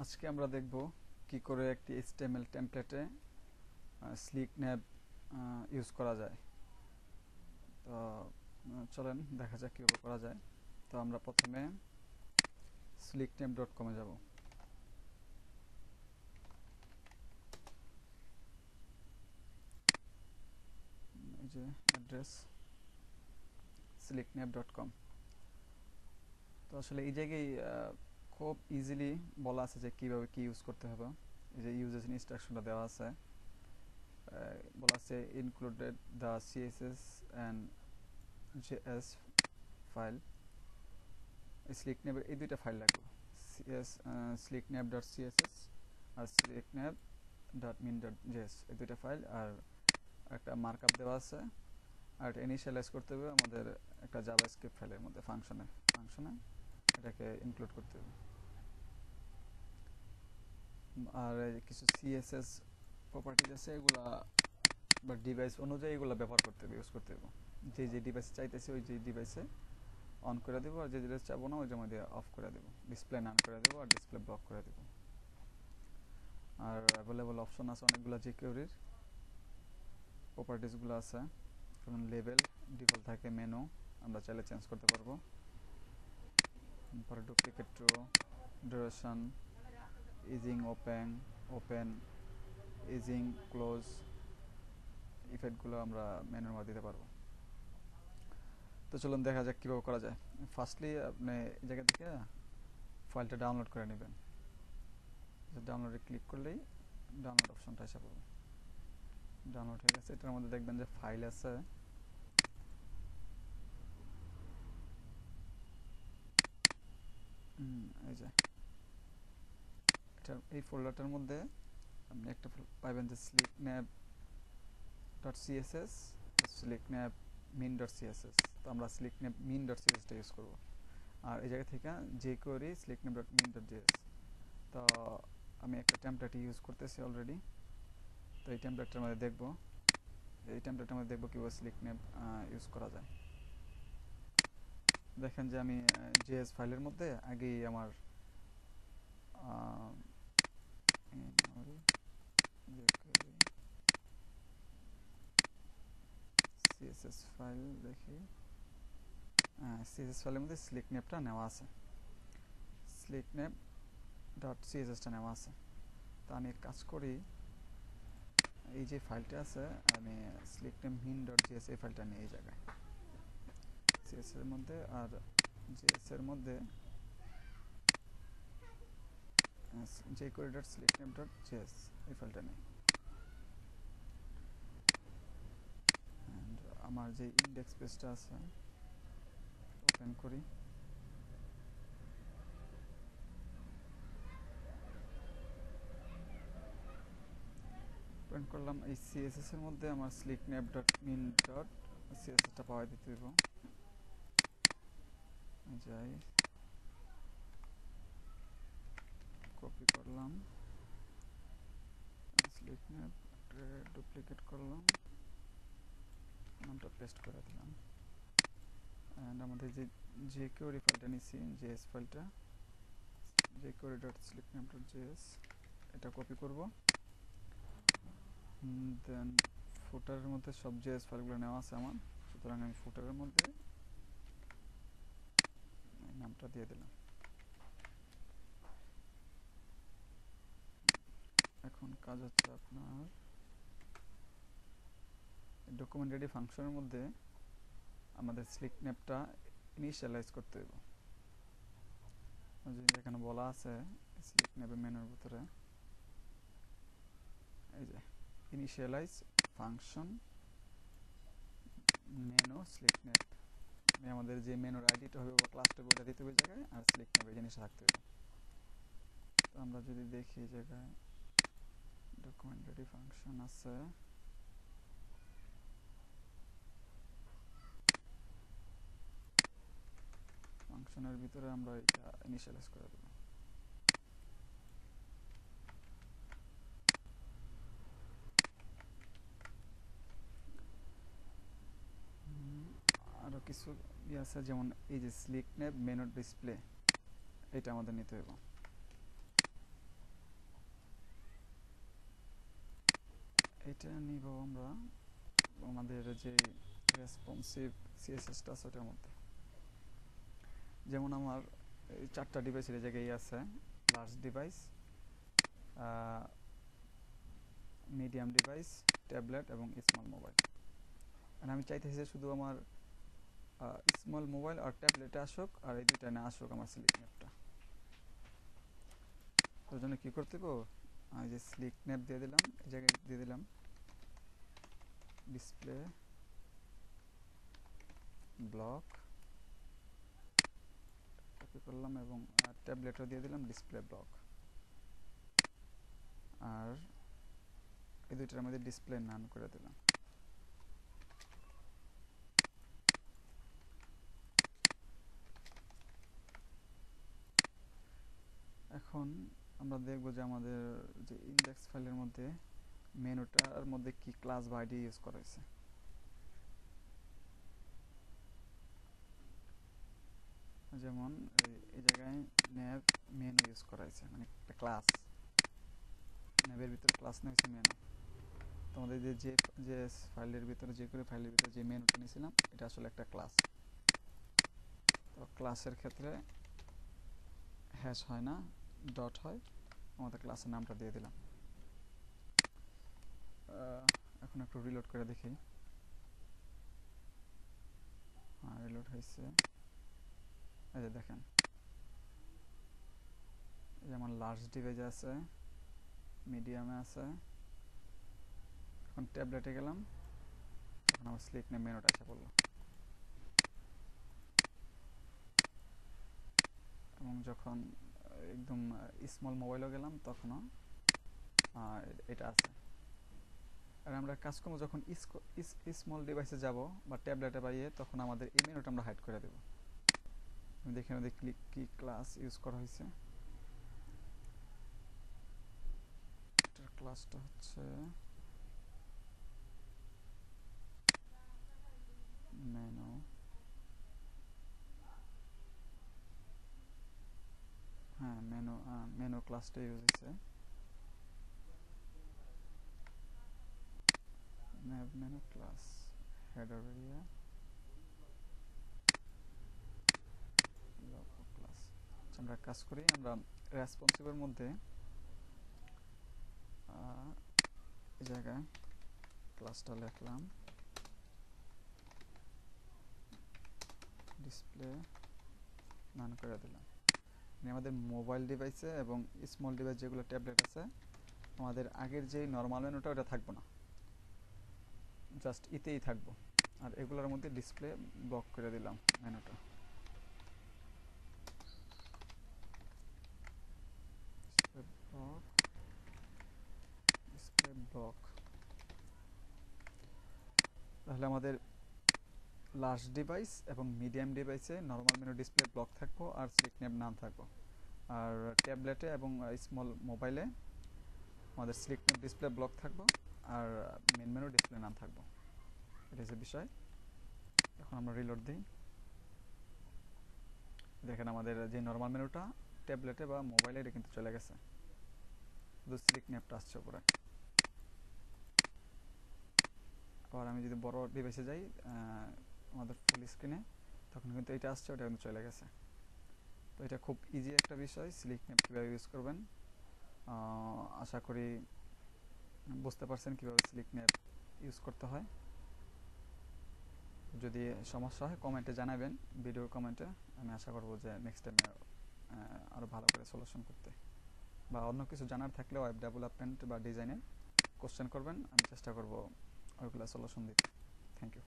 আজকে আমরা দেখব কি করে একটি HTML টেমপ্লেটে স্লিক ন্যাব ইউজ করা যায়। তো চলেন দেখা যাক কীভাবে করা যায়। তো আমরা প্রথমে slicknab.com এ যাব। এই যে অ্যাড্রেস slicknab.com। তো আসলে এই জায়গায় খুব ইজিলি বলা আছে যে কীভাবে কি ইউজ করতে হবে। এই যে ইউজেস ইনস্ট্রাকশনটা দেওয়া আছে, বলা আছে included the CSS and JS file. slicknab এই দুইটা ফাইল লাগবে, slicknab.css আর slicknab.min.js, এই দুইটা ফাইল। আর একটা মার্কআপ দেওয়া আছে, আর এটা ইনিশিয়ালাইজ করতে হবে আমাদের একটা জাভাস্ক্রিপ্ট ফাইলের মধ্যে ফাংশনে এটাকে ইনক্লুড করতে হবে। আর কিছু CSS প্রপার্টিজ আছে, এগুলা বা ডিভাইস অনুযায়ী এগুলো ব্যবহার করতে হবে, ইউজ করতে হবে। যে ডিভাইসে চাইতেছি ওই যে ডিভাইসে অন করে দেবো, আর যে ডিভাইস চাবো না ওই যে মধ্যে অফ করে দেবো, ডিসপ্লে নান করে দেবো আর ডিসপ্লে ব্লক করে দেবো। আর অ্যাভেলেবল অপশন আছে অনেকগুলো jQuery-র প্রপার্টিসগুলো আছে, যেমন লেভেল ডিফল্ট থাকে, মেনু আমরা চাইলে চেঞ্জ করতে পারবো, তারপরে duplicate true, duration, easing open, easing close, ইফেক্টগুলো আমরা মেনুর মধ্যে দিতে পারবো। তো চলুন দেখা যাক কীভাবে করা যায়। ফার্স্টলি আপনি এই জায়গা থেকে ফাইলটা ডাউনলোড করে নেবেন। ডাউনলোডে ক্লিক করলেই ডাউনলোড অপশনটা এসে পড়বে। ডাউনলোড হয়ে গেছে। এটার মধ্যে দেখবেন যে ফাইল আছে, এই যে এই ফোল্ডারটার মধ্যে আপনি একটা পাইবেন যে slicknab.css, slicknab.min.css। তো আমরা slicknab.min.css টা ইউজ করব। আর এই জায়গা থেকে jQuery slicknab.min.js। তো আমি একটা টেমপ্লেট ইউজ করতেছি অলরেডি। তো এই টেমপ্লেটটার মধ্যে দেখব কীভাবে slicknab ইউজ করা যায়। দেখেন যে আমি JS ফাইলের মধ্যে আগেই আমার CSS ফাইল দেখি, CSS ফাইলের মধ্যে slicknab-টা নেওয়া আছে, slicknab.css টা নেওয়া আছে। তো আমি এক কাজ করি, এই যে ফাইলটা আছে আমি slicknab.min.js এই ফাইলটা নিয়ে এই জায়গায় CSS এর মধ্যে আর JS এর মধ্যে jQuery.slicknab.js এই ফাইলটা নিই। আমার যে ইন্ডেক্স পেজটা আছে ওপেন করি, ওপেন করলাম। এই CSS এর মধ্যে আমার slicknab.min.css টা পাওয়া দিতে দিব। যাই, কপি করলাম, slicknab ডুপ্লিকেট করলাম, নামটা পেস্ট করে দিলাম। এন্ড আমাদের যে jQuery ফাইলটা নিছি, JS ফাইলটা jQuery.slicknab.js, এটা কপি করব। দেন ফুটারের মধ্যে সব JS ফাইলগুলো নেওয়া আছে আমার, সুতরাং আমি ফুটারের মধ্যে নামটা দিয়ে দিলাম। এখন কাজ হচ্ছে আপনার ডকুমেন্ট রেডি ফাংশনের মধ্যে আমাদের slicknab-টা ইনিশিয়ালাইজ করতে হবে। যেখানে বলা আছে slicknab মেনুর ভিতরে এই যে ইনিশিয়ালাইজ ফাংশন মেনু slicknab, আমাদের যে মেনুর আইডিটা হবে বা ক্লাসটা ওটা দিতে হবে জায়গায়, আর slicknab এই জিনিসটা থাকতে হবে। তো আমরা যদি দেখি এই জায়গায় ডকুমেন্ট রেডি ফাংশন আছে, ফাংশনের ভিতরে আমরা এটা ইনিশিয়ালাইজ করে দেব। আরো কিছু আছে, যেমন এই যে slicknab মেনু ডিসপ্লে, এটা আমাদের নিতে হবে। এটা নিব আমরা আমাদের যে রেসপন্সিভ সিএসএসটা আছে ওটার মধ্যে। যেমন আমার এই 4টা ডিভাইসের এই জায়গায় আছে, large device, medium device, tablet এবং স্মল মোবাইল। আর আমি চাইতেছি যে শুধু আমার স্মল মোবাইল আর ট্যাবলেটে আসুক, আর এই দুইটা না আসুক আমার স্লিক ন্যাপটা। ওর জন্য কী করতে গো, আমি যে স্লিক ন্যাপ দিয়ে দিলাম, এই জায়গায় দিয়ে দিলাম ডিসপ্লে ব্লক, কপি করলাম, এবং ট্যাবলেটও দিয়ে দিলাম ডিসপ্লে ব্লক। আর এই দুইটার মধ্যে ডিসপ্লে নান করে দিলাম। এখন আমরা দেখব যে আমাদের যে ইন্ডেক্স ফাইলের মধ্যে মেনুটার মধ্যে কি ক্লাস বা আইডি ইউজ করা হয়েছে। যেমন এই জায়গায় ন্যাব মেনু ইউজ করা হয়েছে, মানে একটা ক্লাস, ন্যাবের ভিতরে ক্লাস নেওয়া হয়েছে মেনু। তোমাদের যে যে ফাইলের ভিতরে, যে করে ফাইলের ভিতরে যে মেনুটা নিয়েছিলাম এটা আসলে একটা ক্লাস। তো ক্লাসের ক্ষেত্রে হ্যাশ হয় না, ডট হয়, আমাদের ক্লাসের নামটা দিয়ে দিলাম। এখন একটু রিলোড করে দেখি। হ্যাঁ, রিলোড হয়েছে। এই যে দেখেন, এই যে আমার লার্জ ডিভাইসে আছে, মিডিয়ামে আছে, এখন ট্যাবলেটে গেলাম, এখন আমার স্লিক নেম মেনুটা এসে পড়লো। এবং যখন একদম স্মল মোবাইলও গেলাম তখনও এটা আছে। আর আমরা কাজ করবো যখন স্মল ডিভাইসে যাব বা ট্যাবলেটে পাইয়ে, তখন আমাদের এই মেনুটা আমরা হাইড করে দেব। আমি দেখে আমাদের কি ক্লাস ইউজ করা হয়েছে। এটার ক্লাসটা হচ্ছে মেনু। হ্যাঁ, মেনু ক্লাসটা ইউজ হয়েছে। Menu class header area logo class. আমরা কাজ করি, আমরা রেসপন্সিভের মধ্যে এই জায়গায় ক্লাসটা লিখলাম ডিসপ্লে নান করে দিলাম। আমাদের মোবাইল ডিভাইসে এবং স্মল ডিভাইস যেগুলো ট্যাবলেট আছে, আমাদের আগের যেই নর্মাল মেনুটা ওটা থাকবো না, জাস্ট ইতেই থাকবো। আর এগুলোর মধ্যে ডিসপ্লে ব্লক করে দিলাম মেনুটা। Display block. তাহলে আমাদের লার্জ ডিভাইস এবং মিডিয়াম ডিভাইসে নর্মাল মেনু ডিসপ্লে ব্লক থাকবো আর স্লিক নেম নাম থাকবো। আর ট্যাবলেটে এবং স্মল মোবাইলে আমাদের স্লিক নেম ডিসপ্লে ব্লক থাকবো আর মেন মেনু ডিসপ্লে নাম থাকবো। এটা হচ্ছে বিষয়। এখন আমরা রিলোড দিই, দেখেন আমাদের যে নর্মাল মেনুটা ট্যাবলেটে বা মোবাইলে এটা কিন্তু চলে গেছে, শুধু স্লিক নেমটা আসছে উপরে। আবার আমি যদি বড় ডিভাইসে যাই আমাদের ফুল স্ক্রিনে, তখন কিন্তু এটা আসছে, ওটা কিন্তু চলে গেছে। তো এটা খুব ইজি একটা বিষয়, স্লিক নেম কীভাবে ইউজ করবেন। আশা করি বুঝতে পারছেন কীভাবে স্লিক নেম ইউজ করতে হয়। যদি সমস্যা হয় কমেন্টে জানাবেন, ভিডিওর কমেন্টে। আমি আশা করব যে নেক্সট টাইমে আরও ভালো করে সলিউশন করতে, বা অন্য কিছু জানার থাকলে ওয়েব ডেভেলপমেন্ট বা ডিজাইনের কোশ্চেন করবেন, আমি চেষ্টা করব ওইগুলো সলিউশন দিতে। Thank you.